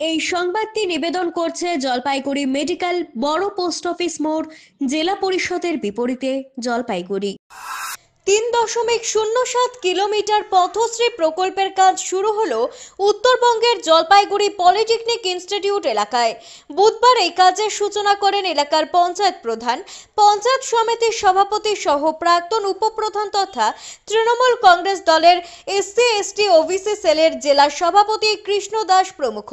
এই সংবাদটি নিবেদন করছে জলপাইগুড়ি মেডিকেল বড় পোস্ট অফিস মোড়, জেলা পরিষদের বিপরীতে, জলপাইগুড়ি। 3.07 কিলোমিটার পথশ্রী প্রকল্পের কাজ শুরু হলো উত্তরবঙ্গের জলপাইগুড়ি পলিটেকনিক ইনস্টিটিউট এলাকায়। বুধবার এই কাজের সূচনা করেন এলাকার পঞ্চায়েত প্রধান, পঞ্চায়েত সমিতির সভাপতি সহ প্রাক্তন উপপ্রধান তথা তৃণমূল কংগ্রেস দলের এসসি এসটি ওবিসি সেলের জেলা সভাপতি কৃষ্ণ দাস প্রমুখ।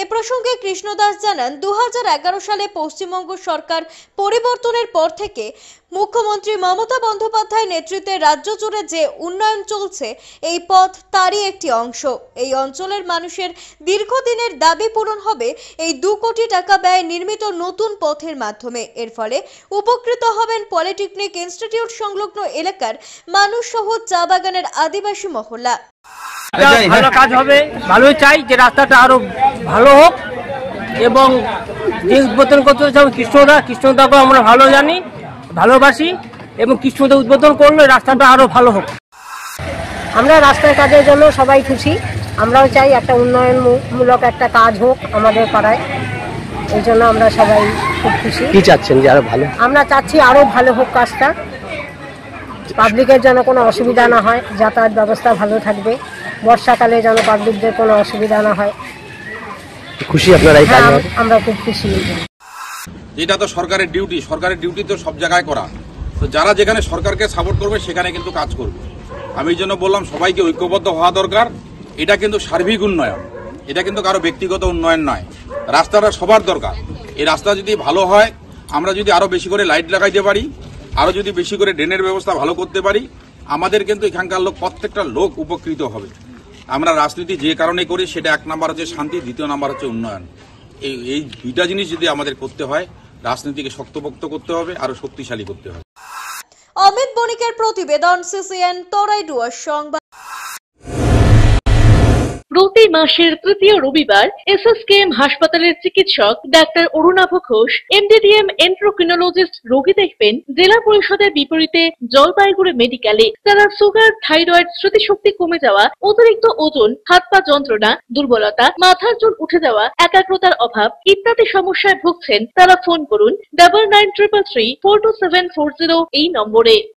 এ প্রসঙ্গে কৃষ্ণ দাস জানান, 2011 সালে পশ্চিমবঙ্গ সরকার পরিবর্তনের পর থেকে মুখ্যমন্ত্রী মমতা বন্দ্যোপাধ্যায় নেতৃত্বে রাজ্য জুড়ে যে উন্নয়ন চলছে, এই পথ তারই একটি অংশ। এই অঞ্চলের মানুষের দীর্ঘদিনের দাবি পূরণ হবে এই 2 কোটি টাকা ব্যয়ে নির্মিত নতুন পথের মাধ্যমে। এর ফলে উপকৃত হবেন পলিটেকনিক ইনস্টিটিউট সংলগ্ন এলাকার মানুষ সহ চা বাগানের আদিবাসী মহল্লা। ভালো কাজ হবে, ভালোই চাই যে রাস্তাটা আরো ভালো হোক এবং যে উদ্বোধন করতে কৃষ্ণদাকে আমরা ভালো জানি, ভালোবাসি এবং কৃষ্ণদা উদ্বোধন করলে রাস্তাটা আরো ভালো হোক। আমরা রাস্তার কাজের জন্য সবাই খুশি। আমরাও চাই একটা উন্নয়নমূলক একটা কাজ হোক আমাদের পাড়ায়, এই জন্য আমরা সবাই খুব খুশি। কি চাচ্ছেন যে আরো ভালো? আমরা চাচ্ছি আরো ভালো হোক কাজটা, পাবলিকের যেন কোনো অসুবিধা না হয়, যাতায়াত ব্যবস্থা ভালো থাকবে, বর্ষাকালে যেন পাবলিকদের কোনো অসুবিধা না হয়। খুশি আপনারা? আমরা খুব খুশি। এটা তো সরকারের ডিউটি তো সব জায়গায় করা, তো যারা যেখানে সরকারকে সাপোর্ট করবে সেখানে কিন্তু কাজ করবে। আমি এই জন্য বললাম সবাইকে ঐক্যবদ্ধ হওয়া দরকার। এটা কিন্তু সার্বিক উন্নয়ন, এটা কিন্তু কারো ব্যক্তিগত উন্নয়ন নয়। রাস্তাটা সবার দরকার। এই রাস্তা যদি ভালো হয়, আমরা যদি আরো বেশি করে লাইট লাগাইতে পারি, আরো যদি বেশি করে ড্রেনের ব্যবস্থা ভালো করতে পারি, আমাদের কিন্তু এখানকার প্রত্যেকটা লোক উপকৃত হবে। আমরা রাজনীতি যে কারণে করি সেটা 1 নাম্বার হচ্ছে শান্তি, 2 নাম্বার হচ্ছে উন্নয়ন। এই 2টা জিনিস যদি আমাদের করতে হয়, রাজনীতিকে শক্তপোক্ত করতে হবে, আরো শক্তিশালী করতে হবে। অমিত বণিকের প্রতিবেদন, সিসিএন তরাইডুয়ার সংবাদ। প্রতি মাসের তৃতীয় রবিবার এসএসকেএম হাসপাতালের চিকিৎসক ডাক্তার অরুণাভ ঘোষ, এমডিডিএম এন্ড্রোক্রিনোলজিস্ট রোগী দেখবেন জেলা পরিষদের বিপরীতে জলপাইগুড়ি মেডিকেলে। যারা সুগার, থাইরয়েড, স্মৃতিশক্তি কমে যাওয়া, অতিরিক্ত ওজন, হাত পা যন্ত্রণা, দুর্বলতা, মাথার চুল উঠে যাওয়া, একাগ্রতার অভাব ইত্যাদি সমস্যায় ভুগছেন, তারা ফোন করুন 9933342740 এই নম্বরে।